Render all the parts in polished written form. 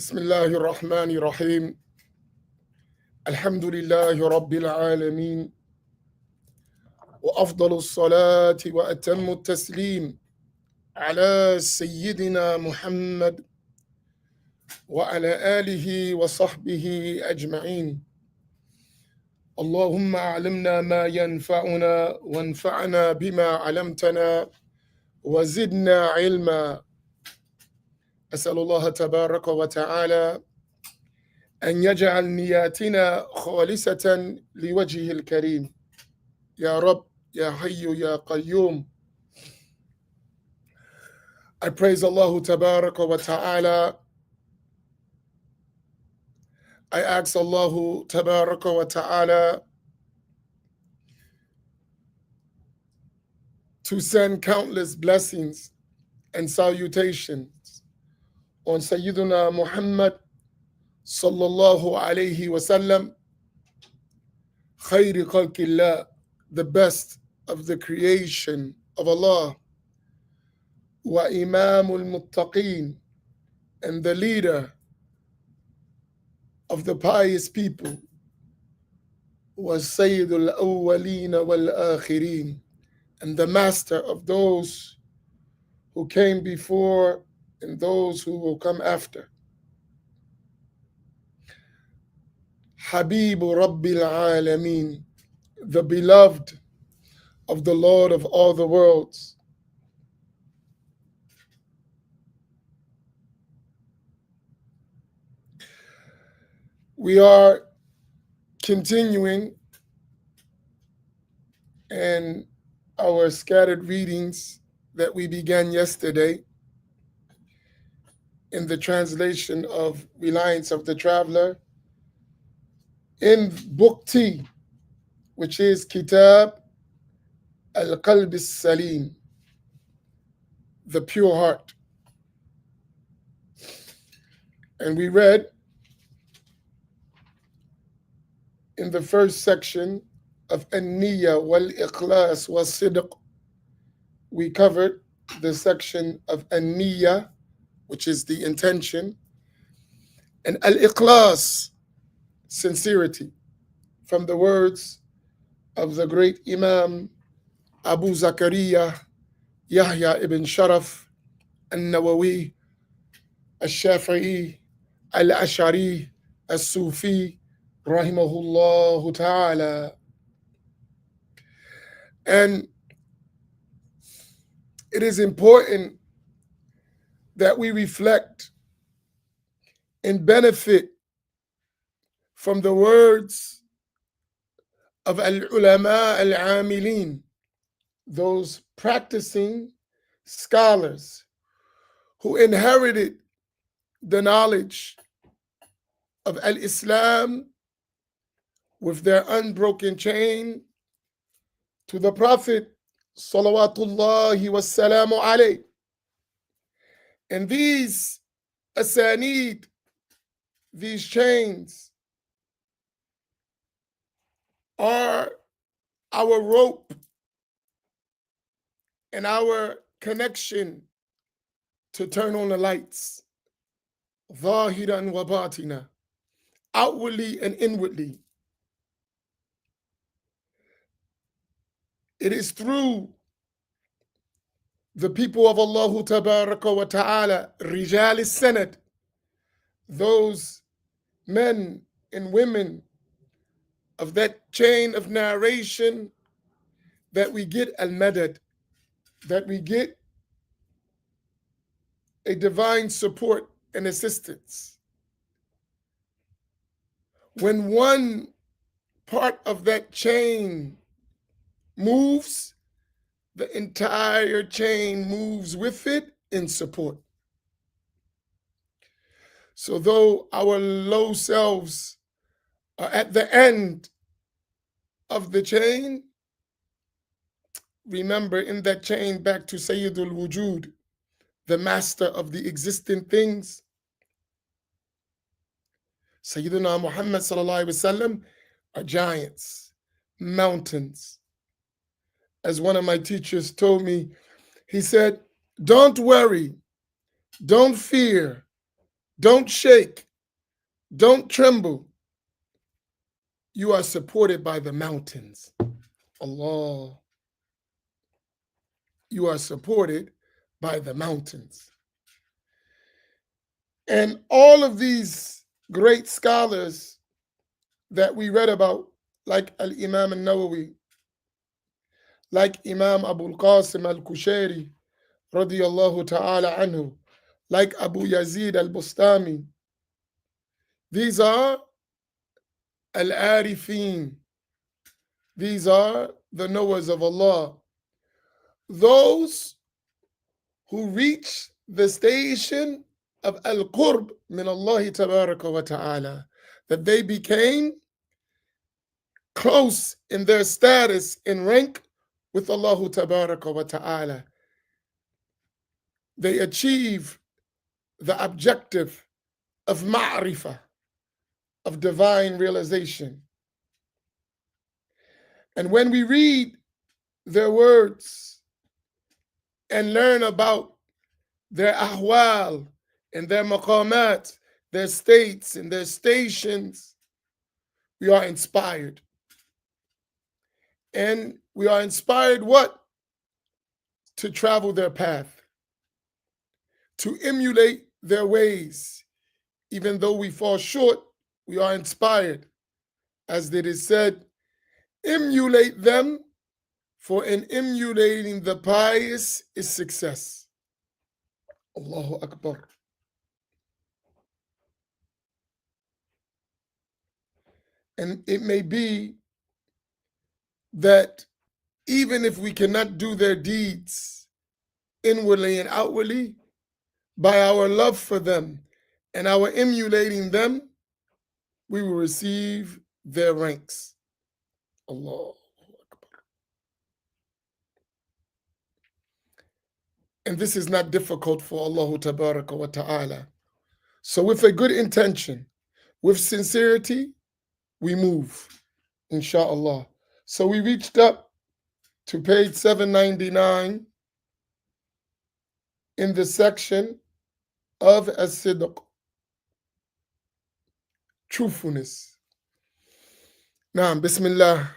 بسم الله الرحمن الرحيم الحمد لله رب العالمين وأفضل الصلاة وأتم التسليم على سيدنا محمد وعلى آله وصحبه أجمعين. اللهم علمنا ما ينفعنا وانفعنا بما علمتنا وزدنا علما. أسأل الله تبارك وتعالى أن يجعل نياتنا خالصة لوجهه الكريم. يا رب, Ya Hayyu, Ya Qayyum. I praise Allah Tabaraka wa Ta'ala. I ask Allah Tabaraka wa Ta'ala to send countless blessings and salutations on Sayyiduna Muhammad sallallahu alayhi wa sallam, khayri khalqillah, the best of the creation of Allah, wa imamul muttaqeen, and the leader of the pious people, was Sayyidul Awwaleen wal Akhirin, and the master of those who came before and those who will come after. Habibu Rabbil Alameen, the beloved of the Lord of all the worlds. We are continuing in our scattered readings that we began yesterday in the translation of Reliance of the Traveler in Book T, which is Kitab Al-Qalb Al-Salim, the pure heart. And we read in the first section of An-Niyya wal-Ikhlas wal-Sidq, we covered the section of An-Niyya, which is the intention, and Al-Ikhlas, sincerity, from the words of the great Imam Abu Zakaria Yahya ibn Sharaf al-Nawawi al-Shafi'i al-Ash'ari al-Sufi rahimahullah ta'ala. And it is important that we reflect and benefit from the words of al-ulama al-amilin, those practicing scholars who inherited the knowledge of al-Islam with their unbroken chain to the Prophet salawatullahi wassalamu alayh. And these asanid, these chains, are our rope and our connection to turn on the lights, zahiran wa batina, outwardly and inwardly. It is through the people of Allah Tabaraka wa Ta'ala, Rijal al-Sanad, those men and women of that chain of narration, that we get al-madad, that we get a divine support and assistance. When one part of that chain moves, the entire chain moves with it in support. So though our low selves are at the end of the chain, remember in that chain back to Sayyidul Wujud, the master of the existing things, Sayyiduna Muhammad sallallahu alaihi wasallam, are giants, mountains. As one of my teachers told me, he said, don't worry, don't fear, Don't shake. Don't tremble. You are supported by the mountains. Allah. You are supported by the mountains. And all of these great scholars that we read about, like Al-Imam al-Nawawi, like Imam Abu al-Qasim al-Kushairi, radiyallahu ta'ala anhu, like Abu Yazid al-Bustami, these are al-Arifin. These are the knowers of Allah. Those who reach the station of al-Qurb min Allah tabaraka wa ta'ala, that they became close in their status in rank with Allah tabaraka wa ta'ala. They achieve the objective of ma'rifah, of divine realization. And when we read their words and learn about their ahwal and their maqamat, their states and their stations, we are inspired. And we are inspired what? To travel their path, to emulate their ways. Even though we fall short, we are inspired. As it is said, emulate them, for in emulating the pious is success. Allahu Akbar. And it may be that even if we cannot do their deeds inwardly and outwardly, by our love for them and our emulating them, we will receive their ranks. Allah. And this is not difficult for Allah tabaraka wa ta'ala. So with a good intention, with sincerity, we move, inshallah. So we reached up to page 799 in the section of as-sidq, truthfulness. Now, Bismillah.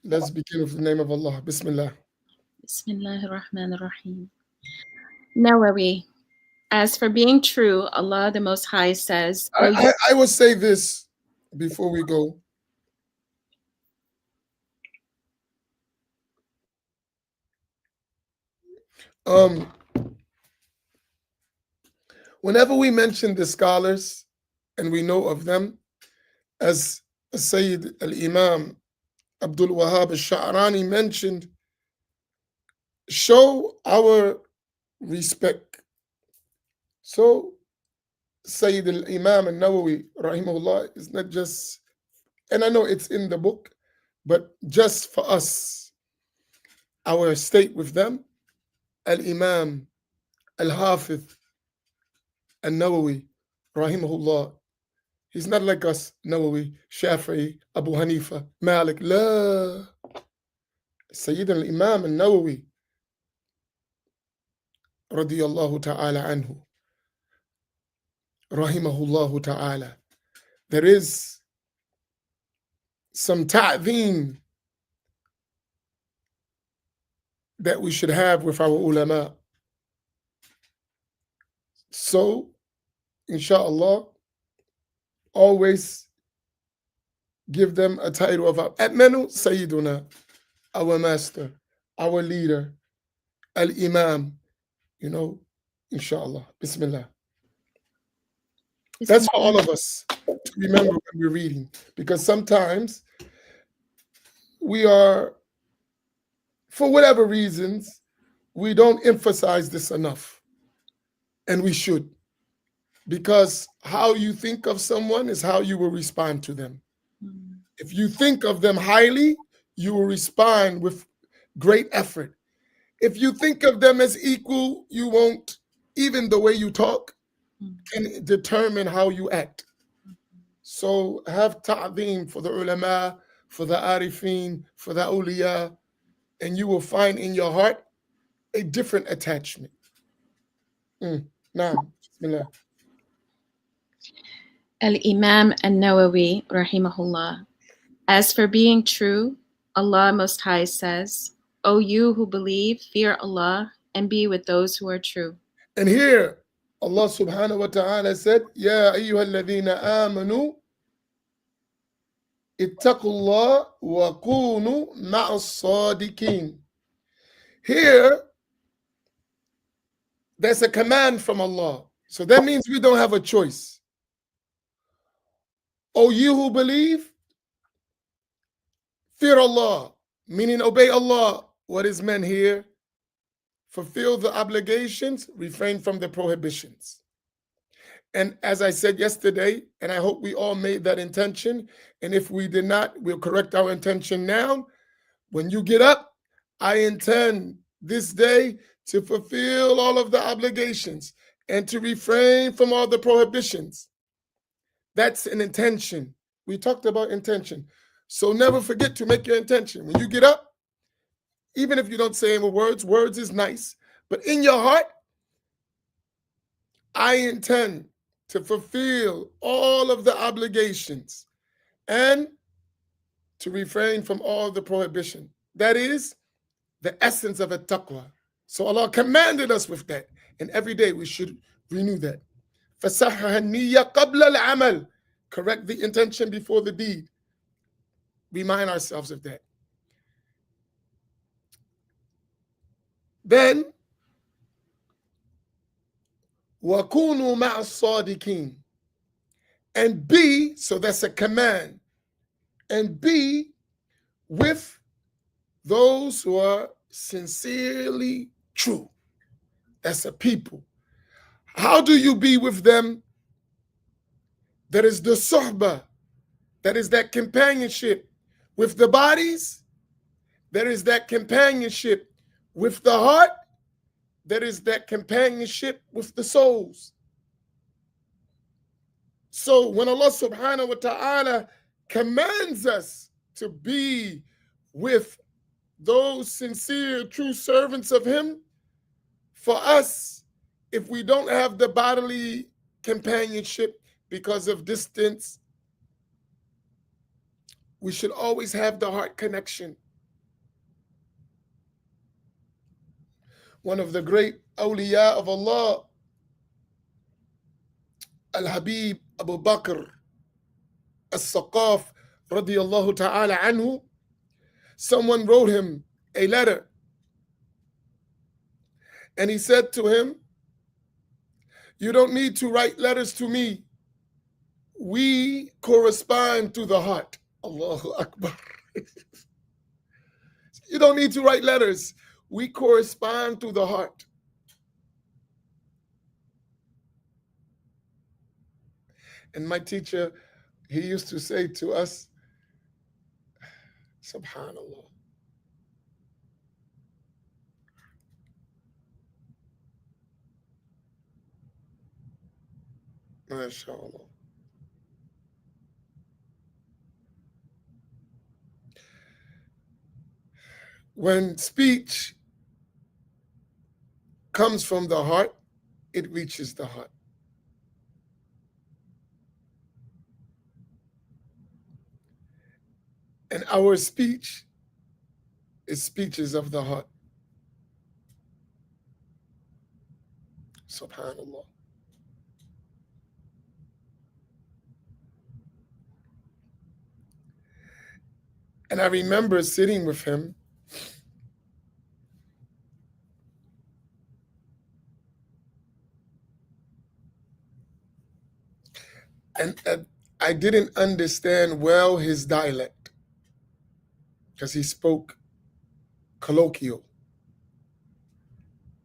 Let's begin with the name of Allah. Bismillah. Bismillahir Rahmanir Rahim. Nawawi. As for being true, Allah the Most High says, I will say this before we go. Whenever we mention the scholars and we know of them, as Sayyid al-Imam Abdul Wahab al-Sha'rani mentioned, show our respect. So Sayyid al-Imam al-Nawawi, rahimahullah, is not just, and I know it's in the book, but just for us, our state with them, al-Imam al-Hafiz al-Nawawi, rahimahullah, he's not like us, Nawawi, Shafi'i, Abu Hanifa, Malik. La. Sayyid al-Imam al-Nawawi, radiyallahu ta'ala anhu, rahimahullahu ta'ala. There is some ta'zeem that we should have with our ulama. So, inshallah, always give them a title of Atmanu Sayyiduna, our master, our leader, Al-Imam, inshallah. Bismillah. That's for all of us to remember when we're reading, because sometimes we are, for whatever reasons, we don't emphasize this enough, and we should, because how you think of someone is how you will respond to them. If you think of them highly, you will respond with great effort. If you think of them as equal, you won't, even the way you talk can determine how you act. So have ta'zeem for the ulama, for the arifin, for the awliya, and you will find in your heart a different attachment. Now, bismillah. Al-Imam An-Nawawi, rahimahullah. As for being true, Allah Most High says, O you who believe, fear Allah and be with those who are true. And here, Allah subhanahu wa ta'ala said, Ya ayyuhalladhina amanu, ittaqullah wa kunu ma'as sadiqin. Here, there's a command from Allah. So that means we don't have a choice. O you who believe, fear Allah, meaning obey Allah. What is meant here? Fulfill the obligations, refrain from the prohibitions. And as I said yesterday, and I hope we all made that intention, and if we did not, we'll correct our intention now. When you get up, I intend this day to fulfill all of the obligations and to refrain from all the prohibitions. That's an intention. We talked about intention. So never forget to make your intention. When you get up, even if you don't say any words is nice, but in your heart, I intend to fulfill all of the obligations and to refrain from all the prohibition. That is the essence of a taqwa. So Allah commanded us with that. And every day we should renew that. فَصَحَّحَ النِّيَّةَ قَبْلَ الْعَمَلِ. Correct the intention before the deed. Remind ourselves of that. Then, وَكُونُوا مَعَ الصَّادِقِينَ. And be, so that's a command, and be with those who are sincerely true. That's a people. How do you be with them? That is the suhbah, that is that companionship with the bodies, that is that companionship with the heart, that is that companionship with the souls. So when Allah subhanahu wa ta'ala commands us to be with those sincere, true servants of Him, for us, if we don't have the bodily companionship because of distance, we should always have the heart connection. One of the great awliya of Allah, Al-Habib Abu Bakr As-Saqaf radiyallahu ta'ala anhu, someone wrote him a letter. And he said to him, you don't need to write letters to me. We correspond to the heart. Allahu Akbar. You don't need to write letters. We correspond to the heart. And my teacher, he used to say to us, Subhanallah. MashaAllah. When speech comes from the heart, it reaches the heart. And our speech is speeches of the heart. Subhanallah. And I remember sitting with him and I didn't understand well his dialect because he spoke colloquial.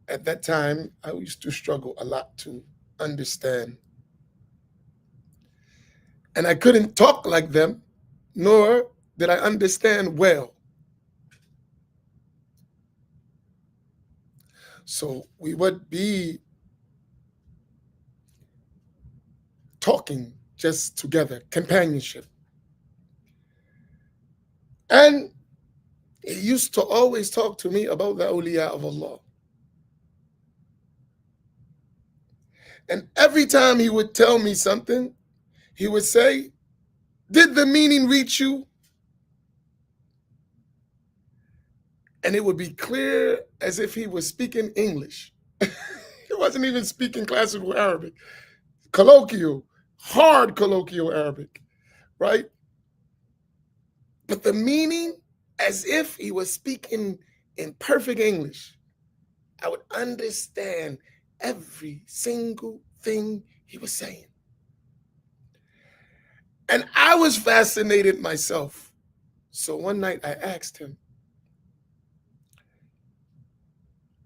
At that time, I used to struggle a lot to understand. And I couldn't talk like them, nor did I understand well. So we would be talking just together, companionship. And he used to always talk to me about the awliya of Allah. And every time he would tell me something, he would say, "Did the meaning reach you?" And it would be clear as if he was speaking English. He wasn't even speaking classical Arabic, colloquial, hard colloquial Arabic, right? But the meaning, as if he was speaking in perfect English. I would understand every single thing he was saying. And I was fascinated myself. So one night I asked him,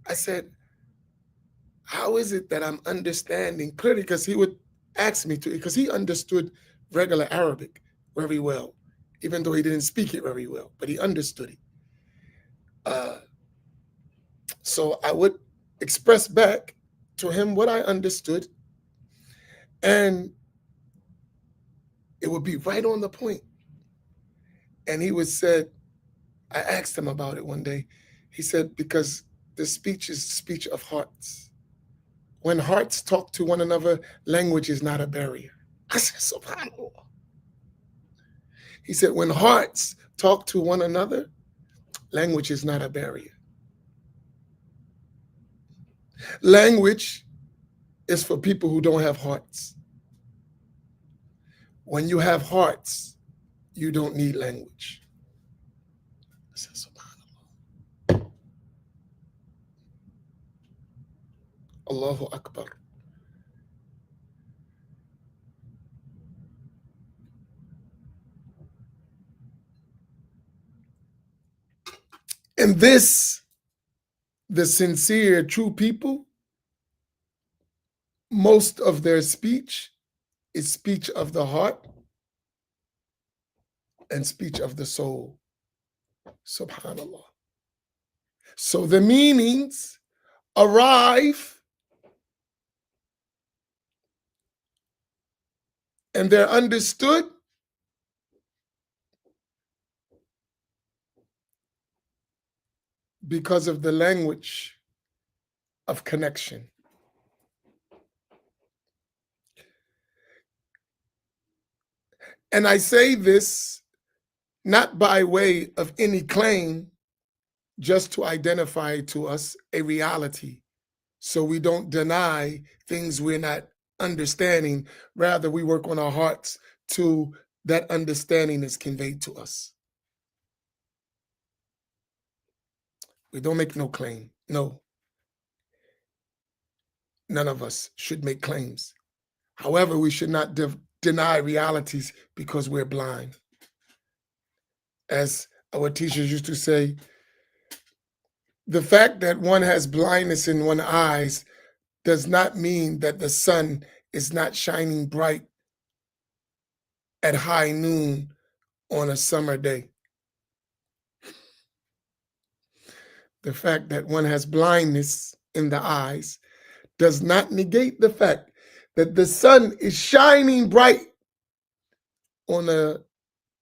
I said, how is it that I'm understanding clearly? Because he would ask me to, because he understood regular Arabic very well, even though he didn't speak it very well, but he understood it. So I would express back to him what I understood, and it would be right on the point. And he would said, I asked him about it one day. He said, because the speech is speech of hearts. When hearts talk to one another, language is not a barrier. I said, subhanAllah. He said, when hearts talk to one another, language is not a barrier. Language is for people who don't have hearts. When you have hearts, you don't need language. I said, subhanAllah. Allahu Akbar. And this, the sincere, true people, most of their speech is speech of the heart and speech of the soul. Subhanallah. So the meanings arrive and they're understood because of the language of connection. And I say this not by way of any claim, just to identify to us a reality, so we don't deny things we're not understanding. Rather, we work on our hearts to that understanding is conveyed to us. We don't make no claim. No. None of us should make claims. However, we should not deny realities because we're blind. As our teachers used to say, the fact that one has blindness in one's eyes does not mean that the sun is not shining bright at high noon on a summer day. The fact that one has blindness in the eyes does not negate the fact that the sun is shining bright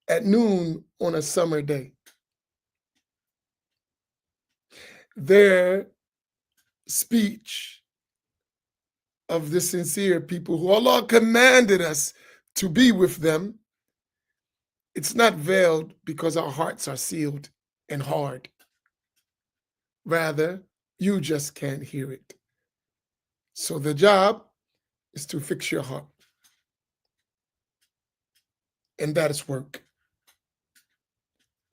at noon on a summer day. Their speech of the sincere people who Allah commanded us to be with them, it's not veiled because our hearts are sealed and hard. Rather, you just can't hear it. So the job is to fix your heart. And that is work.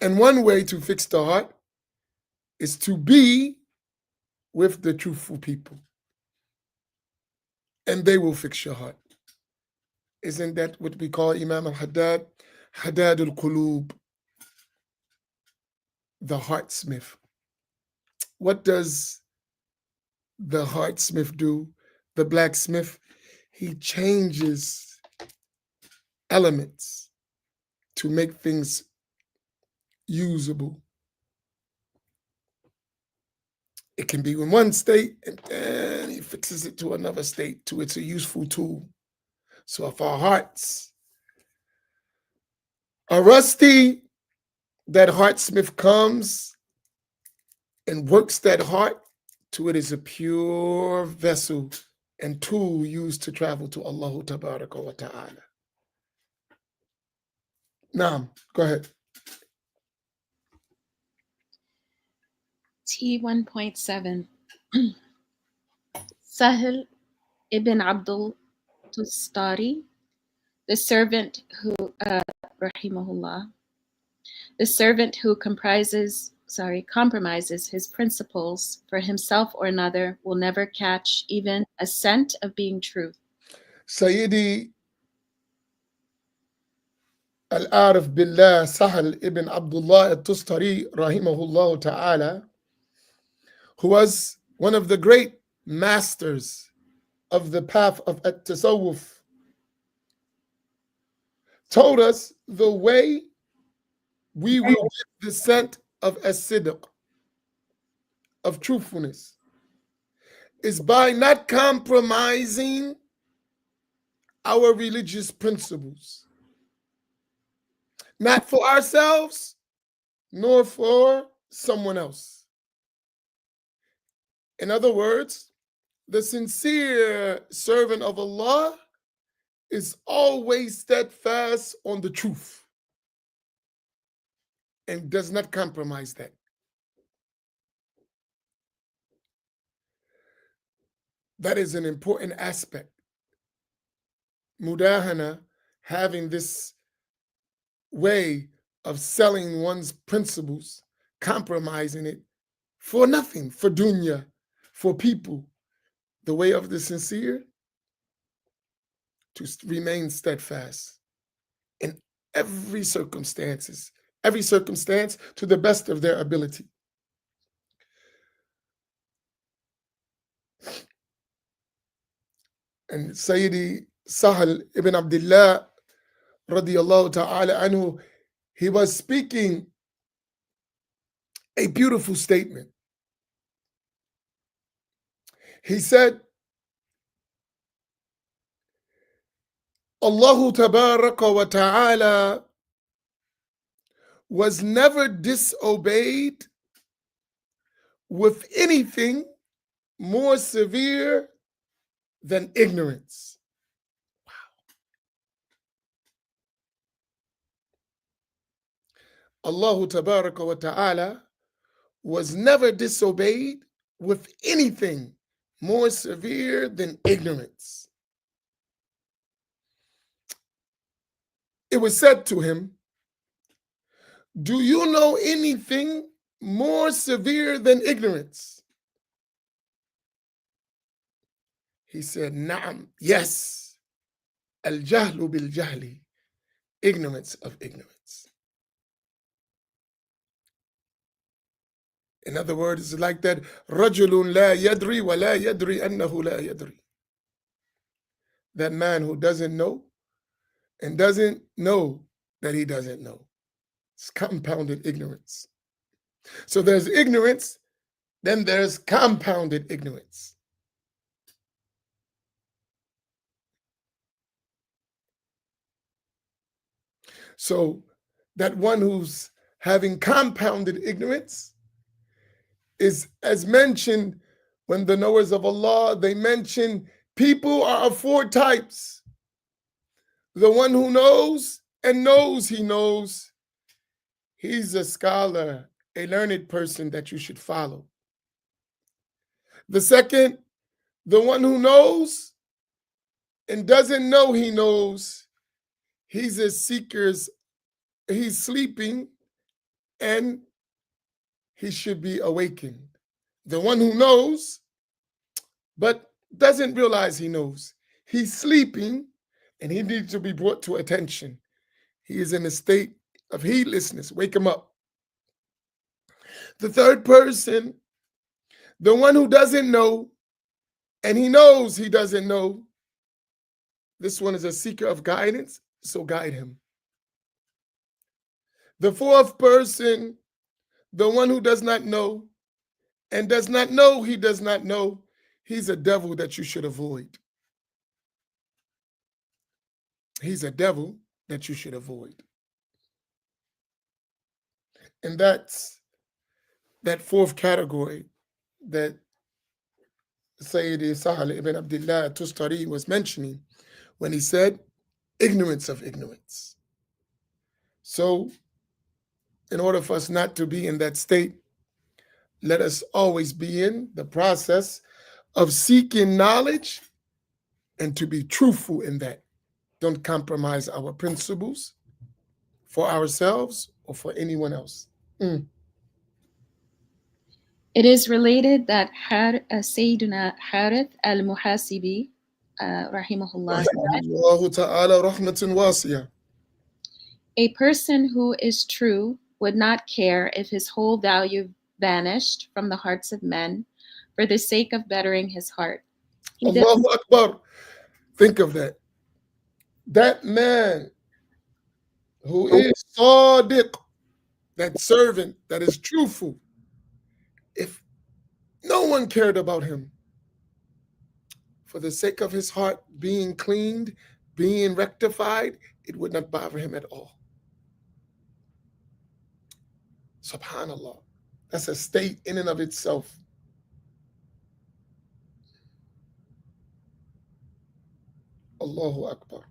And one way to fix the heart is to be with the truthful people. And they will fix your heart. Isn't that what we call Imam al-Haddad? Haddad al-Qulub, the heartsmith. What does the heartsmith do? The blacksmith, he changes elements to make things usable. It can be in one state and then he fixes it to another state, to it's a useful tool. So if our hearts are rusty, that heartsmith comes and works that heart to it is a pure vessel and tool used to travel to Allah Tabaraka wa Ta'ala. Naam, go ahead. T1.7 Sahil ibn Abdul Tustari, the servant who, rahimahullah, the servant who compromises his principles for himself or another will never catch even a scent of being truth. Sayyidi Al-Arif Billah Sahal ibn Abdullah al-Tustari, rahimahullah ta'ala, who was one of the great masters of the path of at-tasawwuf, told us the way we will get the scent of as-sidq, of truthfulness, is by not compromising our religious principles, not for ourselves, nor for someone else. In other words, the sincere servant of Allah is always steadfast on the truth and does not compromise that. That is an important aspect. Mudahana, having this way of selling one's principles, compromising it for nothing, for dunya, for people. The way of the sincere, to remain steadfast in every circumstance to the best of their ability. And Sayyidi Sahal ibn Abdullah radiyallahu ta'ala anhu, he was speaking a beautiful statement. He said, Allah Tabaraka wa Ta'ala was never disobeyed with anything more severe than ignorance. Wow. Allah Tabaraka wa Ta'ala was never disobeyed with anything more severe than ignorance. It was said to him, do you know anything more severe than ignorance? He said, Na'am, yes. Al-jahlu bil-jahli, ignorance of ignorance. In other words, it's like that, رَجُلٌ لَا يَدْرِي وَلَا يَدْرِي أَنَّهُ لَا يَدْرِي. That man who doesn't know and doesn't know that he doesn't know. It's compounded ignorance. So there's ignorance, then there's compounded ignorance. So that one who's having compounded ignorance is, as mentioned, when the knowers of Allah, they mention people are of four types. The one who knows and knows he knows, he's a scholar, a learned person that you should follow. The second, the one who knows and doesn't know he knows, he's a seeker's, he's sleeping and he should be awakened. The one who knows but doesn't realize he knows, he's sleeping and he needs to be brought to attention. He is in a state of heedlessness. Wake him up. The third person, the one who doesn't know and he knows he doesn't know, this one is a seeker of guidance, so guide him. The fourth person, the one who does not know and does not know he does not know, he's a devil that you should avoid. He's a devil that you should avoid. And that's that fourth category that Sayyidi Sahal ibn Abdullah Tustari was mentioning when he said, ignorance of ignorance. So, in order for us not to be in that state, let us always be in the process of seeking knowledge and to be truthful in that. Don't compromise our principles for ourselves or for anyone else. It is related that Sayyiduna Harith al-Muhasibi, rahimahullah, Allahu ta'ala rahmatun wasiya. a person who is true would not care if his whole value vanished from the hearts of men for the sake of bettering his heart. Allahu Akbar. Think of that. That man who is sadiq, that servant that is truthful, if no one cared about him, for the sake of his heart being cleaned, being rectified, it would not bother him at all. Subhanallah. That's a state in and of itself. Allahu Akbar.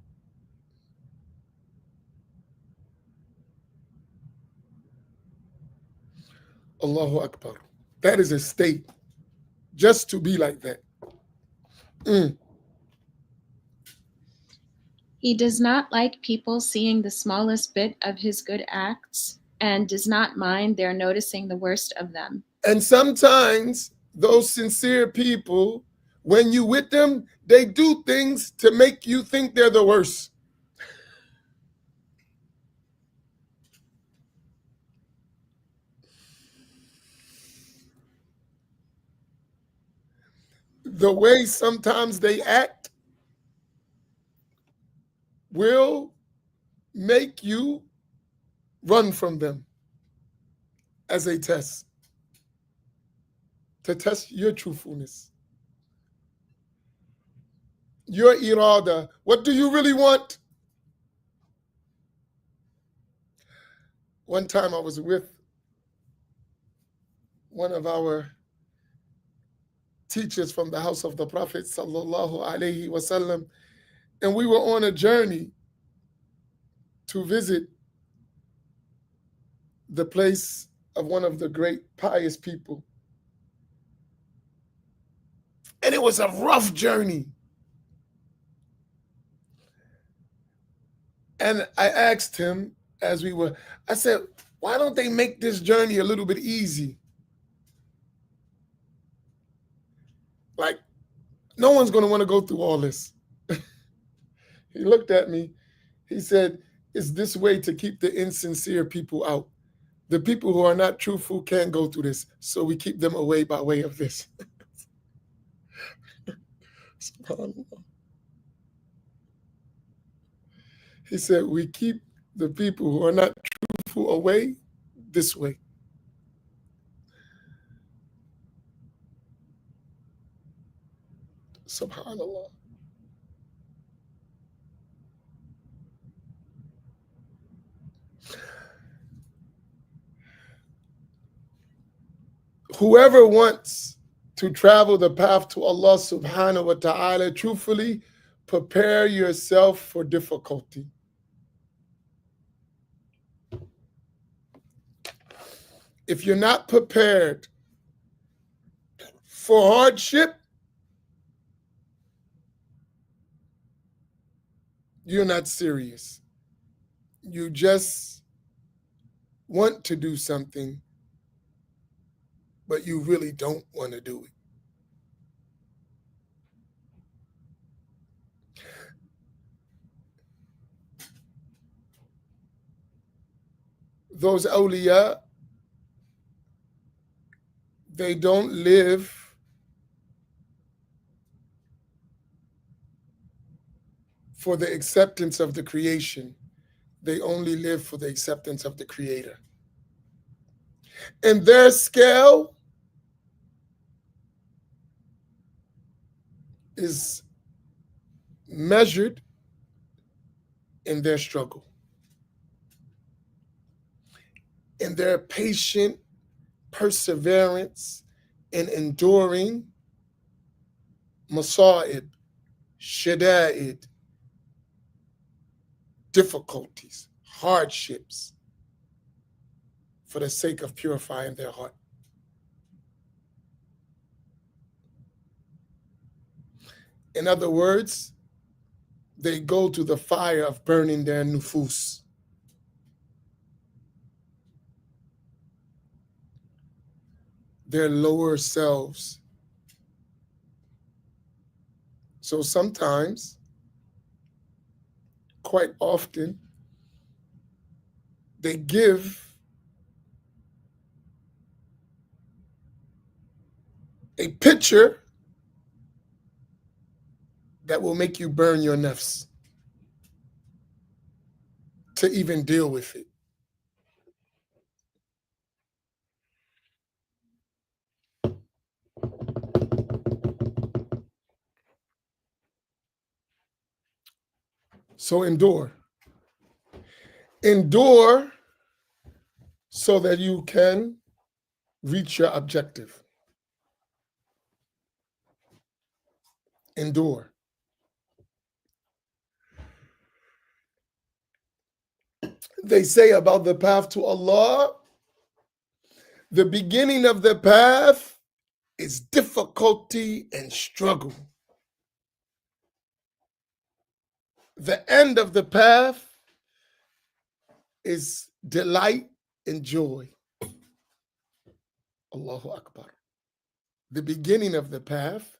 Allahu Akbar. That is a state. Just to be like that. He does not like people seeing the smallest bit of his good acts and does not mind their noticing the worst of them. And sometimes those sincere people, when you with them, they do things to make you think they're the worst. The way sometimes they act will make you run from them as a test, to test your truthfulness, your irada. What do you really want? One time I was with one of our teachers from the house of the Prophet sallallahu alaihi wasallam, and we were on a journey to visit the place of one of the great pious people. And it was a rough journey. And I asked him as we were, I said, why don't they make this journey a little bit easy? Like, no one's going to want to go through all this. He looked at me. He said, it's this way to keep the insincere people out. The people who are not truthful can't go through this, so we keep them away by way of this. He said, we keep the people who are not truthful away this way. Subhanallah. Whoever wants to travel the path to Allah subhanahu wa ta'ala truthfully, prepare yourself for difficulty. If you're not prepared for hardship, you're not serious. You just want to do something, but you really don't want to do it. Those awliya, they don't live for the acceptance of the creation. They only live for the acceptance of the Creator. And their scale is measured in their struggle, in their patient perseverance in enduring masa'ib, shada'id, difficulties, hardships, for the sake of purifying their heart. In other words, they go to the fire of burning their nufus. Their lower selves. So sometimes, quite often, they give a picture that will make you burn your nafs to even deal with it. So endure. Endure so that you can reach your objective. Endure. They say about the path to Allah, the beginning of the path is difficulty and struggle. The end of the path is delight and joy. Allahu Akbar. The beginning of the path,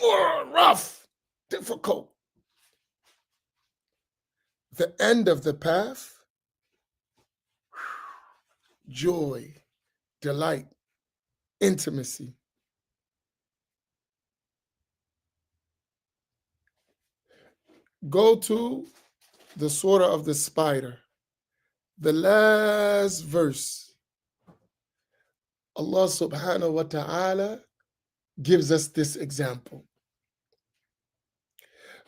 rough, difficult. The end of the path, joy, delight, intimacy. Go to the Surah of the Spider, the last verse. Allah subhanahu wa ta'ala gives us this example.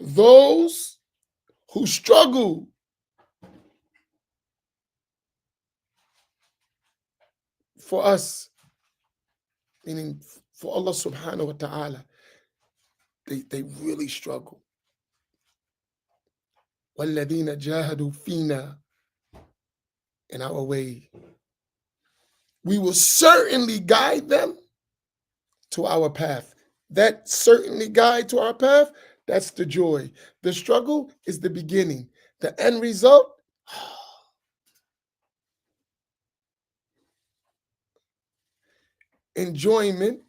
Those who struggle for us, meaning for Allah subhanahu wa ta'ala, they really struggle. وَالَّذِينَ جَاهَدُوا فِينَا, in our way. We will certainly guide them to our path. That certainly guide to our path, that's the joy. The struggle is the beginning. The end result, enjoyment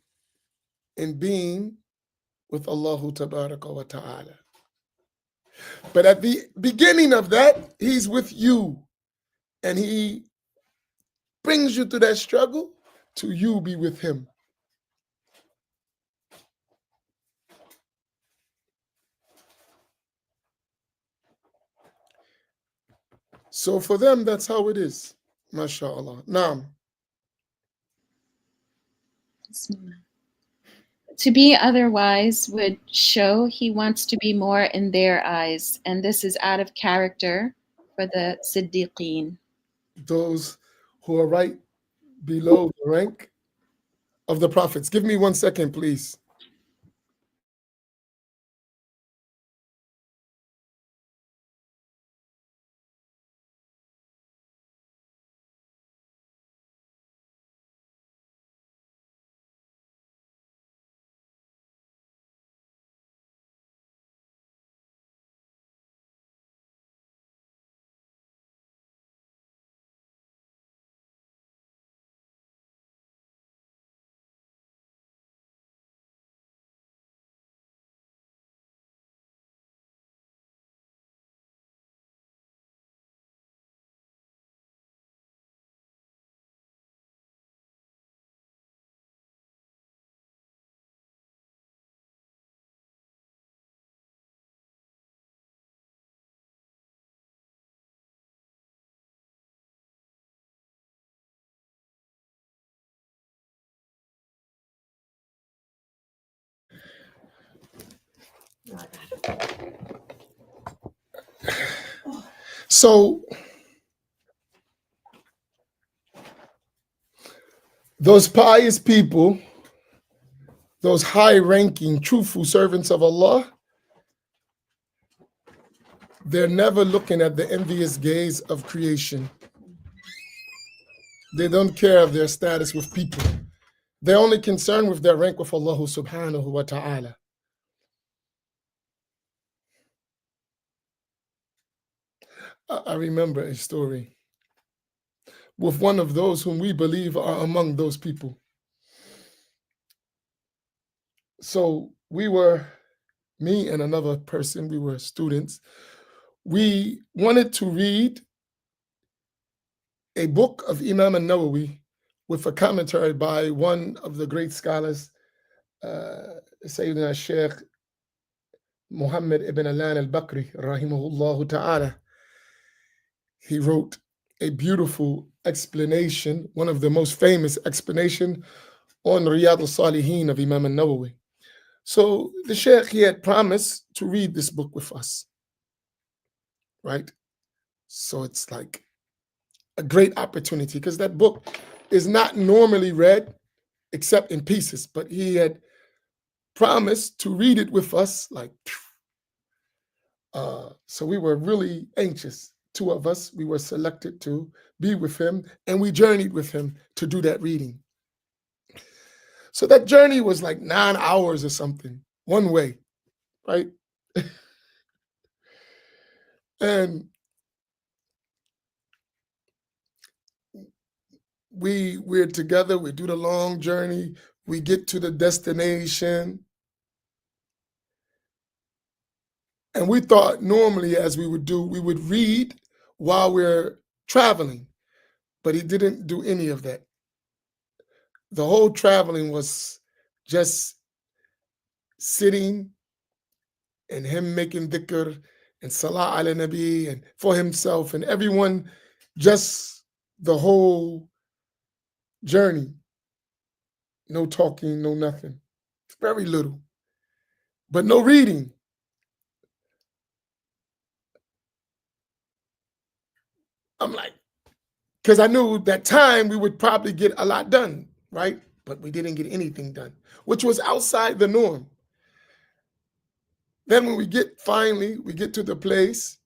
in being with Allah tabaraka wa ta'ala. But at the beginning of that, he's with you. And he brings you to that struggle to you be with him. So for them, that's how it is. MashaAllah. Naam. To be otherwise would show he wants to be more in their eyes, and this is out of character for the Siddiqeen. Those who are right below the rank of the prophets. Give me 1 second, please. So those pious people, those high-ranking, truthful servants of Allah, they're never looking at the envious gaze of creation. They don't care of their status with people. They're only concerned with their rank with Allah subhanahu wa ta'ala. I remember a story with one of those whom we believe are among those people. So me and another person, we were students. We wanted to read a book of Imam al-Nawawi with a commentary by one of the great scholars, Sayyidina Sheikh Muhammad ibn Alan al-Bakri, rahimahullah ta'ala. He wrote a beautiful explanation, one of the most famous explanation on Riyadh al-Salihin of Imam al-Nawawi. So the Sheikh, he had promised to read this book with us, right? So it's like a great opportunity because that book is not normally read except in pieces, but he had promised to read it with us. So we were really anxious. Two of us, we were selected to be with him, and we journeyed with him to do that reading. So that journey was like 9 hours or something, one way, right? And we're together, we do the long journey, we get to the destination. And we thought normally, as we would do, we would read while we're traveling, but he didn't do any of that. The whole traveling was just sitting and him making dhikr and salah ala nabi and for himself and everyone, just the whole journey. No talking, no nothing. Very little, but no reading. I'm like, because I knew that time we would probably get a lot done, right? But we didn't get anything done, which was outside the norm. Then when we get to the place,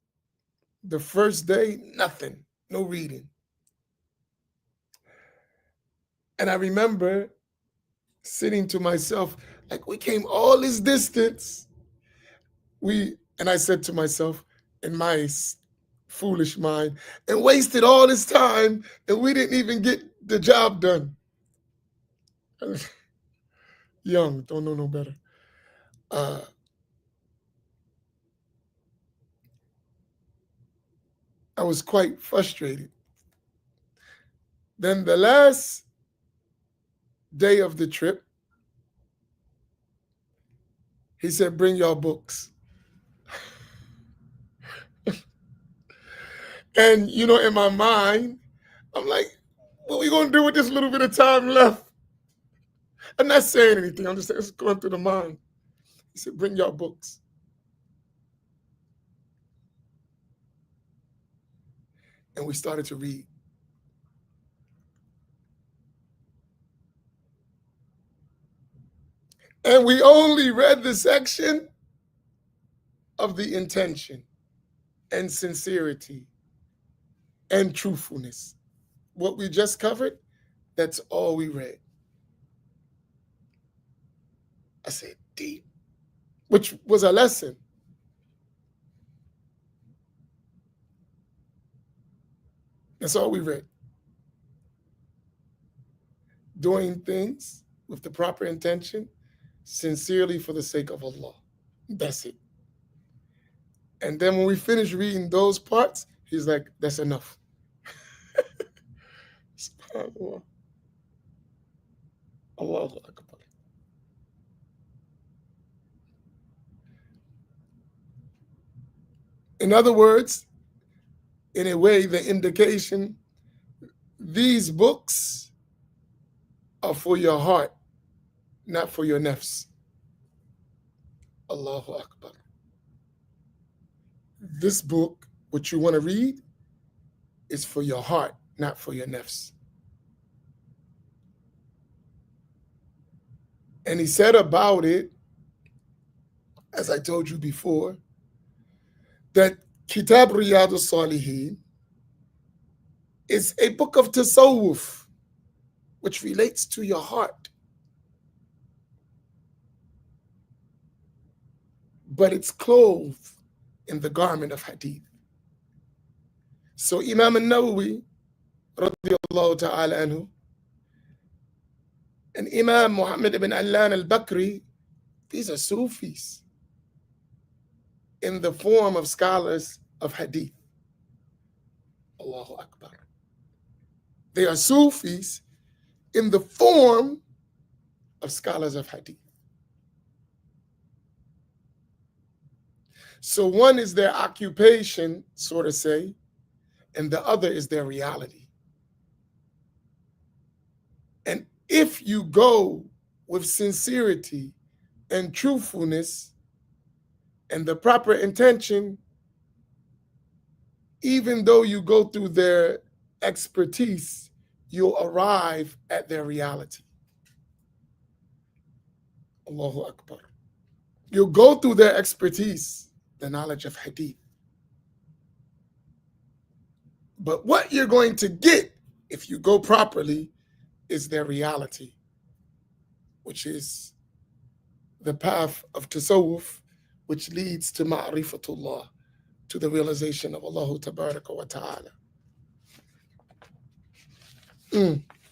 the first day, nothing, no reading. And I remember sitting to myself, like, we came all this distance. And I said to myself, in my foolish mind, and wasted all this time, and we didn't even get the job done. Young, don't know no better. I was quite frustrated. Then the last day of the trip, he said, bring your books. And, in my mind, I'm like, what are we going to do with this little bit of time left? I'm not saying anything. I'm just saying it's going through the mind. He said, bring your books. And we started to read. And we only read the section of the intention and sincerity and truthfulness. What we just covered, that's all we read. I said, deep, which was a lesson. That's all we read. Doing things with the proper intention, sincerely for the sake of Allah. That's it. And then when we finished reading those parts, he's like, that's enough. SubhanAllah. Allahu Akbar. In other words, in a way, the indication, these books are for your heart, not for your nafs. Allahu Akbar. This book, what you want to read, is for your heart, not for your nafs. And he said about it, as I told you before, that Kitab Riyadh al-Salihin is a book of tasawwuf, which relates to your heart. But it's clothed in the garment of hadith. So Imam al-Nawawi, radiyallahu ta'ala anhu, and Imam Muhammad ibn Allan al-Bakri, these are Sufis in the form of scholars of hadith. Allahu Akbar. They are Sufis in the form of scholars of hadith. So one is their occupation, so to say, and the other is their reality. And if you go with sincerity and truthfulness and the proper intention, even though you go through their expertise, you'll arrive at their reality. Allahu Akbar. You'll go through their expertise, the knowledge of hadith. But what you're going to get, if you go properly, is their reality, which is the path of tasawwuf, which leads to ma'rifatullah, to the realization of Allah tabaraka wa ta'ala.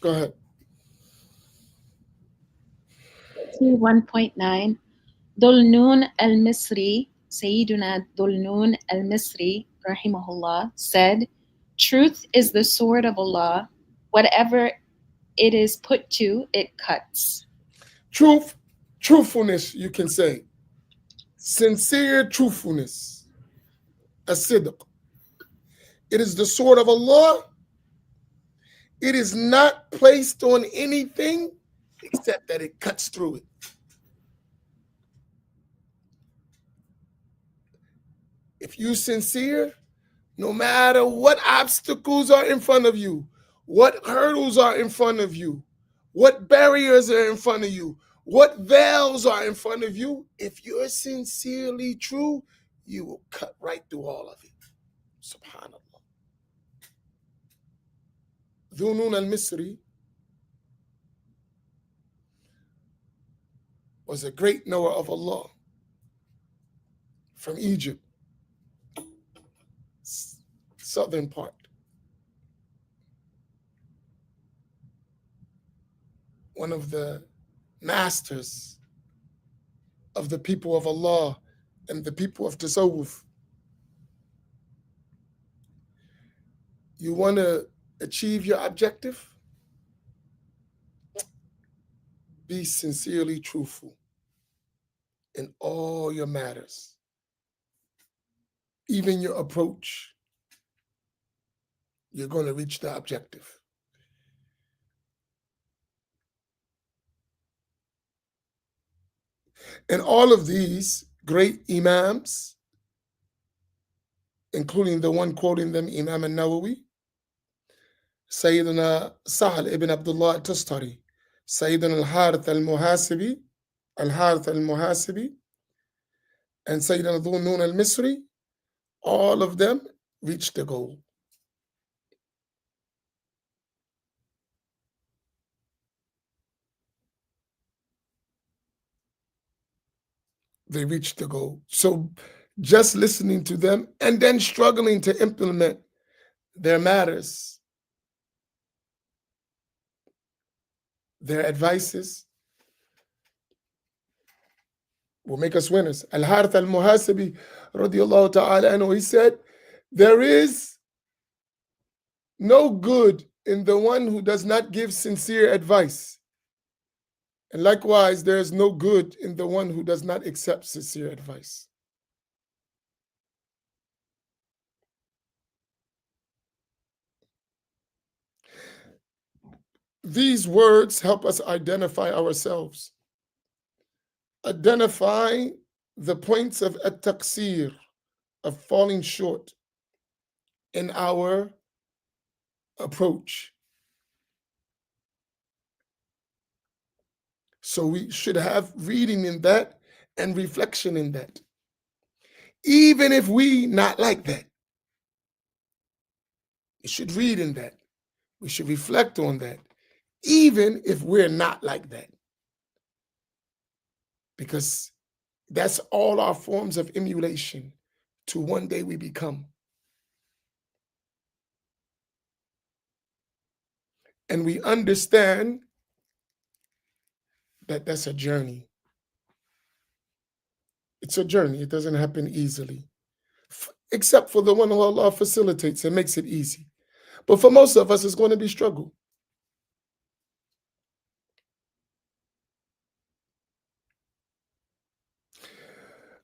Go ahead. 1.9 Dhul-Nun al-Misri, Sayyiduna Dhul-Nun al-Misri, rahimahullah, said, "Truth is the sword of Allah. Whatever it is put to, it cuts." Truthfulness, you can say. Sincere truthfulness. As-sidq. It is the sword of Allah. It is not placed on anything except that it cuts through it. If you're sincere, no matter what obstacles are in front of you, what hurdles are in front of you, what barriers are in front of you, what veils are in front of you, if you're sincerely true, you will cut right through all of it. Subhanallah. Dhul-Nun al-Misri was a great knower of Allah from Egypt, southern part. One of the masters of the people of Allah and the people of Tasawwuf. You want to achieve your objective? Be sincerely truthful in all your matters, even your approach. You're going to reach the objective. And all of these great Imams, including the one quoting them, Imam al-Nawawi, Sayyidina Sahal ibn Abdullah al-Tustari, Sayyidina al-Harith al-Muhasibi, and Sayyidina Dhul-Nun al-Misri, all of them reached the goal. They reached the goal. So just listening to them and then struggling to implement their matters, their advices, will make us winners. Al-Harith al-Muhasibi, radiyallahu ta'ala anhu, he said, there is no good in the one who does not give sincere advice. And likewise, there is no good in the one who does not accept sincere advice. These words help us identify ourselves. Identify the points of at-taqsir, of falling short in our approach. So we should have reading in that and reflection in that. Even if we not like that, we should read in that. We should reflect on that, even if we're not like that. Because that's all our forms of emulation to one day we become. And we understand that that's a journey. It's a journey. It doesn't happen easily, except for the one who Allah facilitates and makes it easy. But for most of us, it's going to be struggle.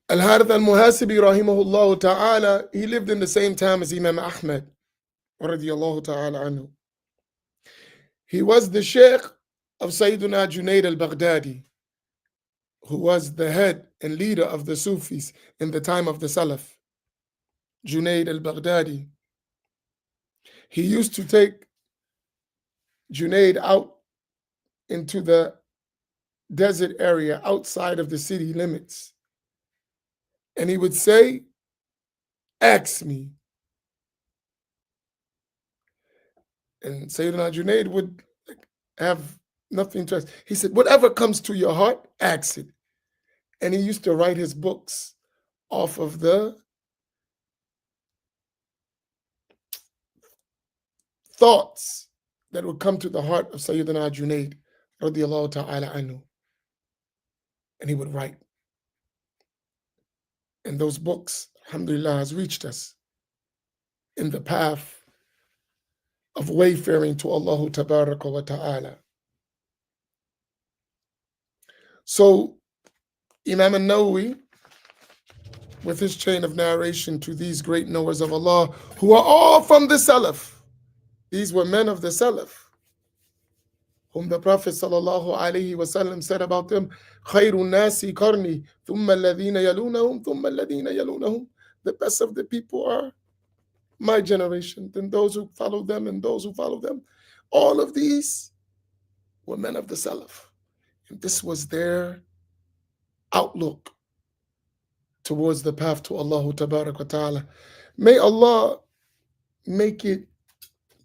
Al-Harith al-Muhasibi rahimahullah ta'ala, he lived in the same time as Imam Ahmad radiyallahu ta'ala anhu. He was the sheikh of Sayyiduna Junayd al-Baghdadi, who was the head and leader of the Sufis in the time of the Salaf. Junayd al-Baghdadi. He used to take Junayd out into the desert area outside of the city limits. And he would say, ask me. And Sayyidina Junayd would have nothing to ask. He said, whatever comes to your heart, ask it. And he used to write his books off of the thoughts that would come to the heart of Sayyidina Junayd radiyallahu ta'ala anhu. And he would write. And those books, alhamdulillah, has reached us in the path of wayfaring to Allah tabaraka wa ta'ala. So Imam al-Nawawi, with his chain of narration to these great knowers of Allah, who are all from the Salaf. These were men of the Salaf, whom the Prophet sallallahu alaihi wasallam said about them, خَيْرُ النَّاسِ قَرْنِي ثُمَّ الَّذِينَ يَلُونَهُمْ ثُمَّ الَّذِينَ يَلُونَهُمْ. The best of the people are my generation, then those who follow them and those who follow them. All of these were men of the Salaf. And this was their outlook towards the path to Allah tabarak wa ta'ala. May Allah make it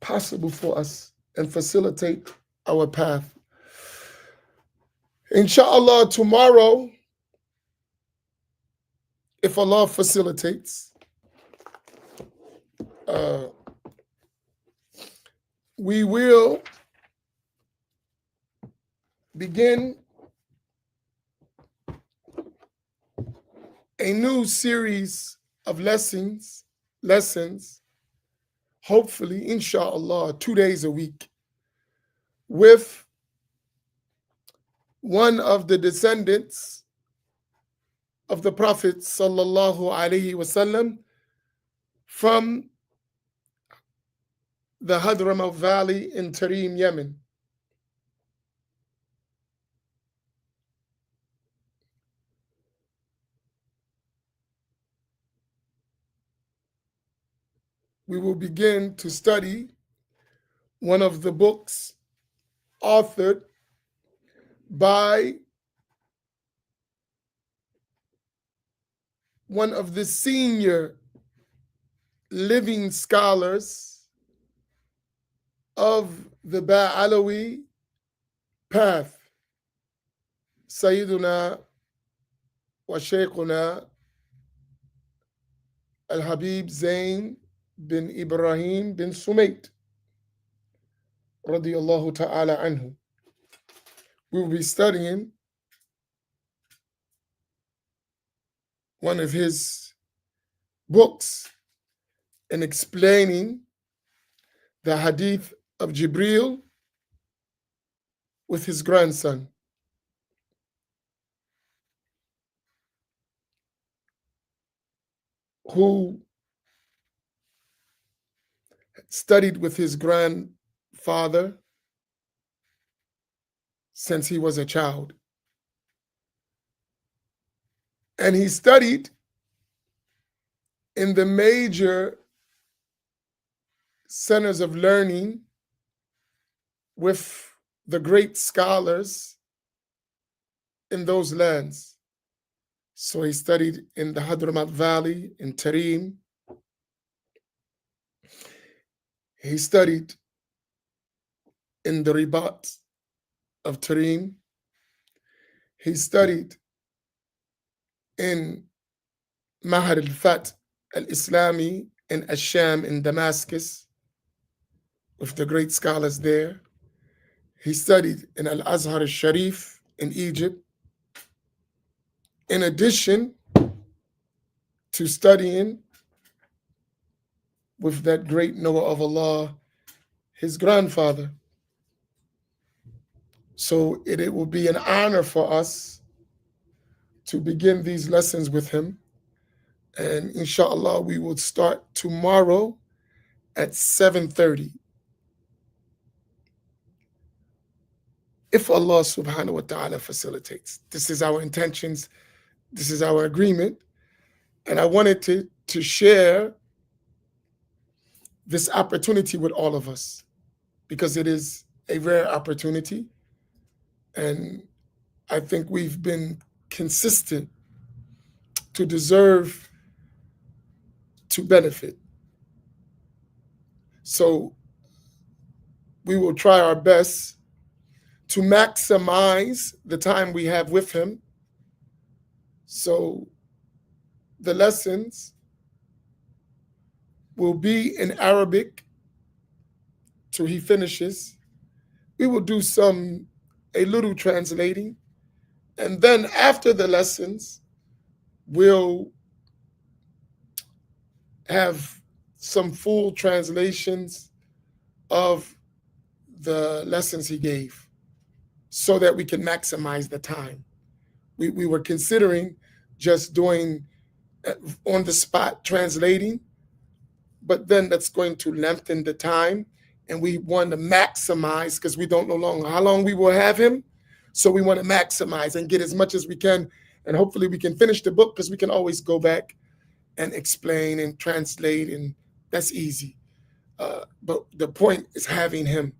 possible for us and facilitate our path. Inshallah, tomorrow, if Allah facilitates, we will begin a new series of lessons, hopefully, inshallah, 2 days a week, with one of the descendants of the Prophet sallallahu alaihi wasallam from the Hadramaut Valley in Tarim, Yemen. We will begin to study one of the books authored by one of the senior living scholars of the Ba'alawi path, Sayyiduna wa Shaykhuna Al-Habib Zain bin Ibrahim bin Sumait, radiyallahu ta'ala anhu. We will be studying one of his books and explaining the hadith of Jibril with his grandson. Who studied with his grandfather since he was a child. And he studied in the major centers of learning with the great scholars in those lands. So he studied in the Hadramaut Valley, in Tarim. He studied in the Ribat of Tarim. He studied in Mahad al-Fat al-Islami in Asham in Damascus with the great scholars there. He studied in Al-Azhar al-Sharif in Egypt. In addition to studying with that great knower of Allah, his grandfather. So it will be an honor for us to begin these lessons with him. And inshallah, we will start tomorrow at 7:30. If Allah subhanahu wa ta'ala facilitates. This is our intentions. This is our agreement. And I wanted to share this opportunity with all of us because it is a rare opportunity. And I think we've been consistent to deserve to benefit. So we will try our best to maximize the time we have with him. So the lessons will be in Arabic till he finishes. We will do a little translating. And then after the lessons, we'll have some full translations of the lessons he gave so that we can maximize the time. We were considering just doing on the spot translating, but then that's going to lengthen the time. And we want to maximize because we don't know how long we will have him. So we want to maximize and get as much as we can. And hopefully we can finish the book because we can always go back and explain and translate. And that's easy. But the point is having him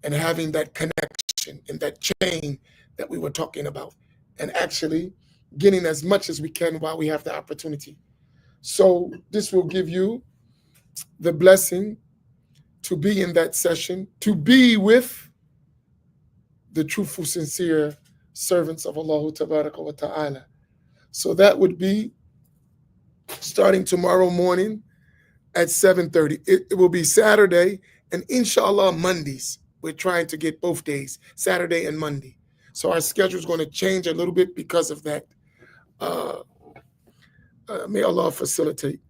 and having that connection and that chain that we were talking about and actually getting as much as we can while we have the opportunity. So this will give you the blessing to be in that session, to be with the truthful, sincere servants of Allah Tabaraka wa Ta'ala. So that would be starting tomorrow morning at 7:30. It will be Saturday and inshallah Mondays. We're trying to get both days, Saturday and Monday. So our schedule is going to change a little bit because of that. May Allah facilitate.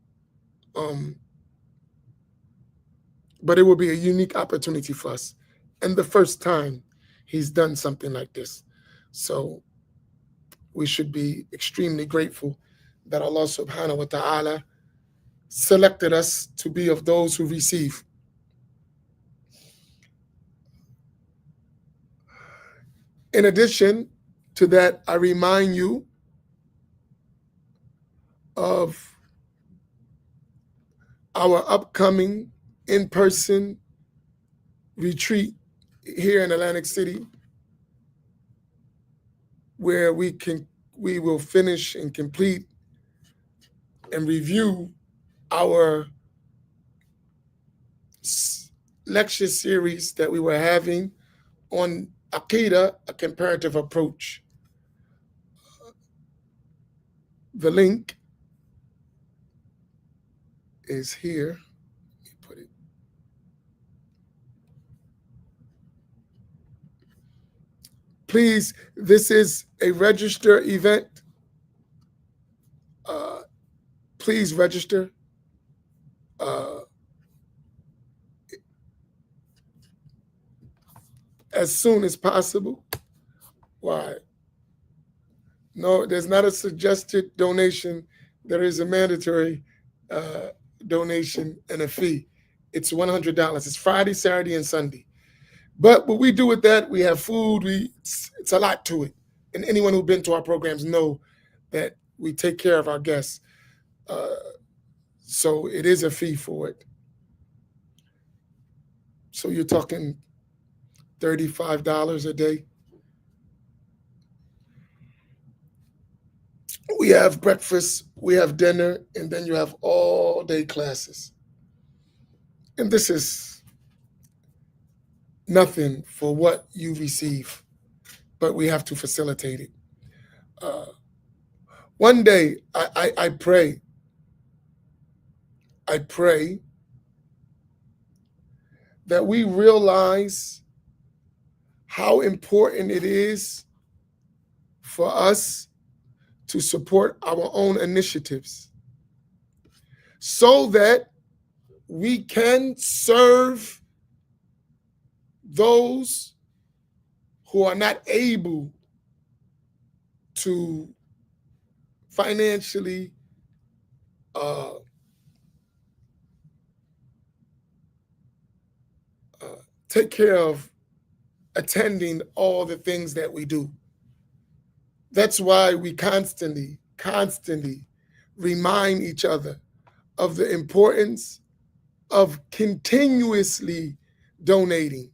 But it will be a unique opportunity for us. And the first time he's done something like this. So we should be extremely grateful that Allah subhanahu wa ta'ala selected us to be of those who receive. In addition to that, I remind you of our upcoming in-person retreat here in Atlantic City, where we will finish and complete and review our lecture series that we were having on Aqidah, a comparative approach. The link is here. Let me put it. Please, this is a register event. Please register. As soon as possible. Why? No, there's not a suggested donation. There is a mandatory donation and a fee. It's $100. It's Friday, Saturday, and Sunday. But what we do with that, we have food. It's a lot to it. And anyone who's been to our programs know that we take care of our guests. So it is a fee for it. So you're talking $35 a day. We have breakfast, we have dinner, and then you have all day classes. And this is nothing for what you receive, but we have to facilitate it. One day, I pray that we realize how important it is for us to support our own initiatives so that we can serve those who are not able to financially take care of attending all the things that we do. That's why we constantly remind each other of the importance of continuously donating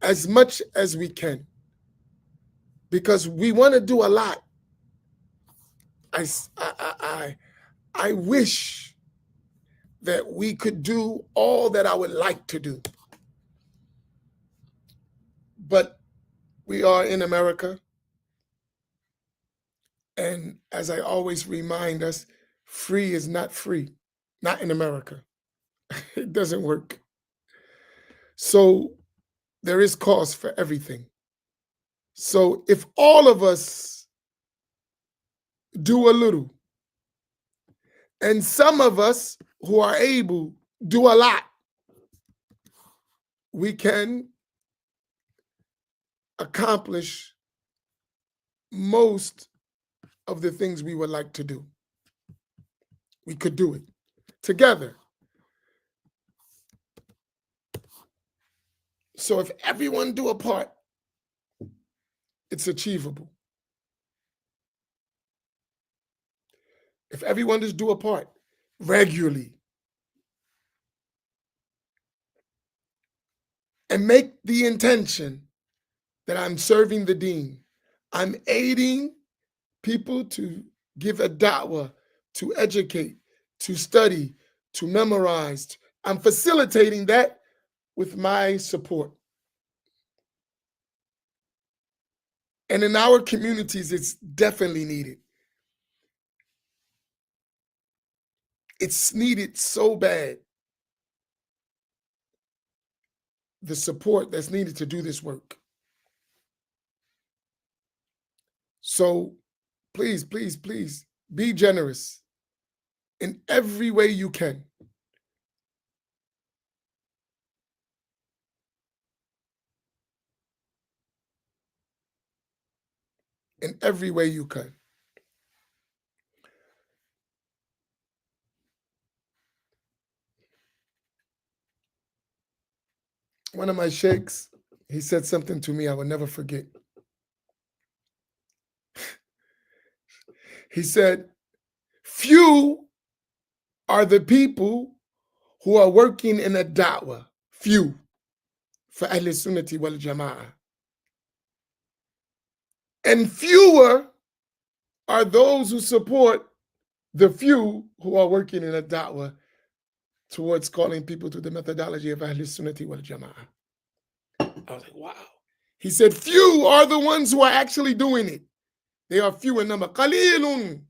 as much as we because we want to do a lot. I wish that we could do all that I would like to do. But we are in America. And as I always remind us, free is not free, not in America. It doesn't work. So there is cost for everything. So if all of us do a little, and some of us who are able do a lot, we can accomplish most of the things we would like to do. We could do it together. So if everyone do a part, it's achievable. If everyone just do a part regularly and make the intention that I'm serving the deen, I'm aiding people to give a da'wah, to educate, to study, to memorize. I'm facilitating that with my support. And in our communities, it's definitely needed. It's needed so bad. The support that's needed to do this work. So please, please, please be generous in every way you can. In every way you can. One of my sheikhs, he said something to me I will never forget. He said, few are the people who are working in a da'wah, few, for Ahl Sunnati wal Jama'ah. And fewer are those who support the few who are working in a da'wah towards calling people to the methodology of Ahl Sunnati wal Jama'ah. I was like, wow. He said, few are the ones who are actually doing it. They are few in number. Qalilun.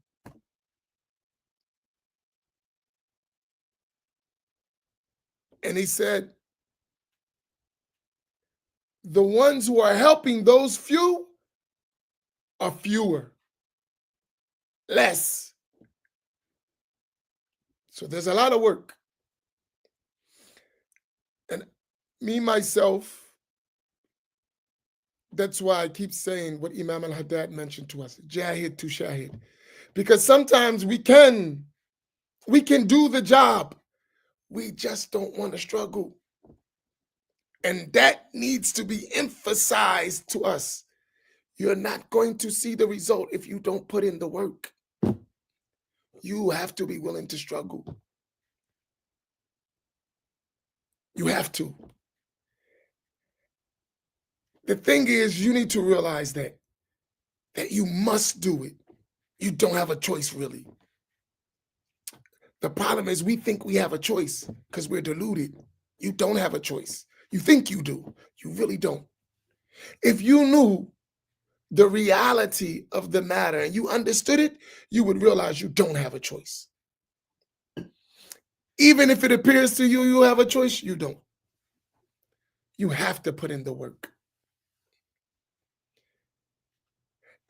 And he said, the ones who are helping those few are fewer, less. So there's a lot of work. And me, myself, that's why I keep saying what Imam al-Haddad mentioned to us, jahid to shahid. Because sometimes we can do the job. We just don't want to struggle. And that needs to be emphasized to us. You're not going to see the result if you don't put in the work. You have to be willing to struggle. You have to. The thing is, you need to realize that you must do it. You don't have a choice, really. The problem is we think we have a choice because we're deluded. You don't have a choice. You think you do. You really don't. If you knew the reality of the matter and you understood it, you would realize you don't have a choice. Even if it appears to you you have a choice, you don't. You have to put in the work.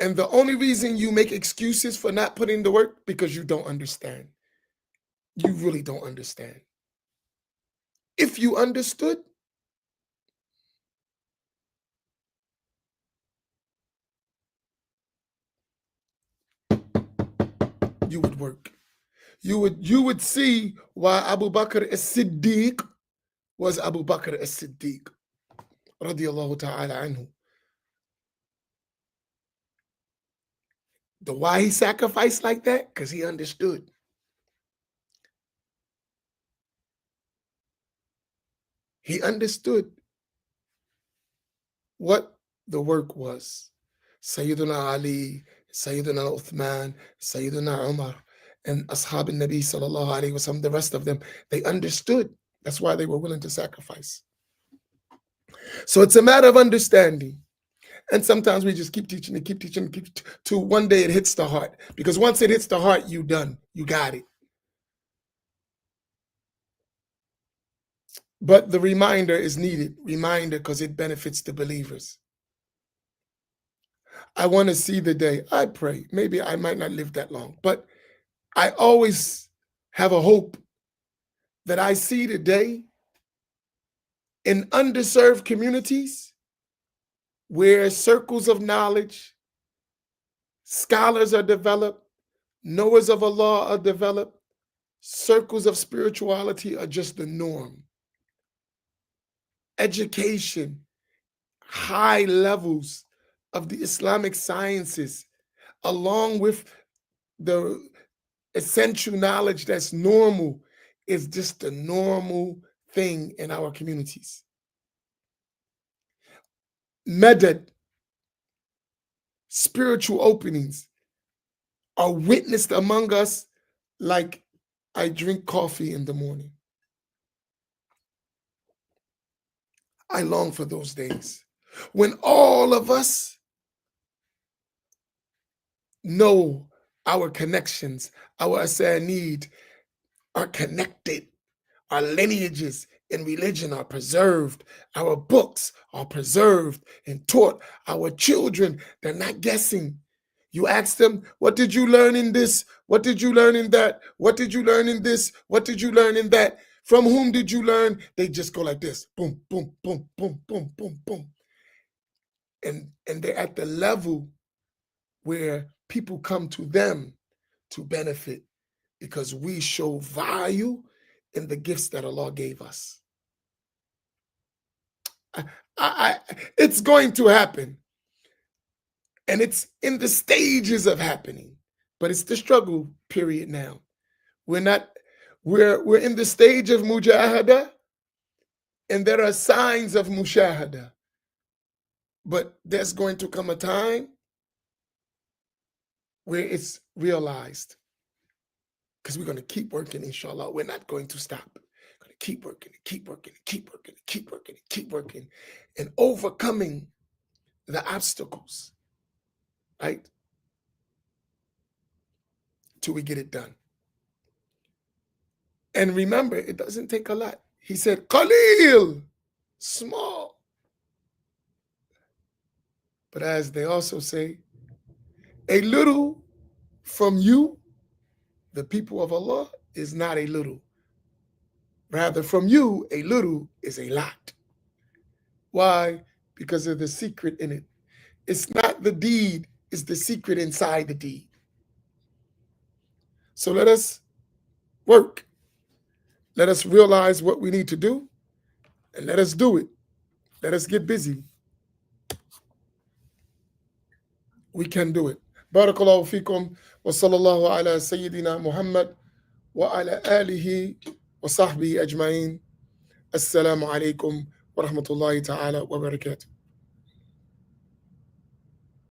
And the only reason you make excuses for not putting the work, because you don't understand. You really don't understand. If you understood, you would work. You would see why Abu Bakr as-Siddiq was Abu Bakr as-Siddiq, radiyallahu ta'ala anhu. Why he sacrificed like that? Because he understood. He understood what the work was. Sayyiduna Ali, Sayyiduna Uthman, Sayyiduna Umar, and Ashab al-Nabi sallallahu alayhi wa sallam, the rest of them, they understood. That's why they were willing to sacrifice. So it's a matter of understanding. And sometimes we just keep teaching and keep teaching, till one day it hits the heart. Because once it hits the heart, you done. You got it. But the reminder is needed. Reminder, because it benefits the believers. I want to see the day. I pray. Maybe I might not live that long. But I always have a hope that I see the day in underserved communities where circles of knowledge, scholars are developed, knowers of Allah are developed, circles of spirituality are just the norm. Education, high levels of the Islamic sciences, along with the essential knowledge that's normal, is just the normal thing in our communities. Madad, spiritual openings, are witnessed among us like I drink coffee in the morning. I long for those days when all of us know our connections, our asanid are connected, our lineages in religion are preserved, our books are preserved and taught. Our children, they're not guessing. You ask them, what did you learn in this? What did you learn in that? What did you learn in this? What did you learn in that? From whom did you learn? They just go like this. Boom, boom, boom, boom, boom, boom, boom. And they're at the level where people come to them to benefit because we show value in the gifts that Allah gave us. It's going to happen. And it's in the stages of happening, but it's the struggle period now. We're in the stage of mujahada, and there are signs of mushahada. But there's going to come a time where it's realized. Because we're going to keep working, inshallah. We're not going to stop. We're going to keep working, keep working, keep working, keep working, keep working, and overcoming the obstacles, right? Till we get it done. And remember, it doesn't take a lot. He said, Qalil, small. But as they also say, a little from you, the people of Allah, is not a little. Rather, from you, a little is a lot. Why? Because of the secret in it. It's not the deed, it's the secret inside the deed. So let us work. Let us realize what we need to do, and let us do it. Let us get busy. We can do it. Barakallahu fikum wa sallallahu ala Sayyidina Muhammad wa ala alihi wa sahbihi ajma'in. Assalamu alaikum wa rahmatullahi ta'ala wa barakatuh.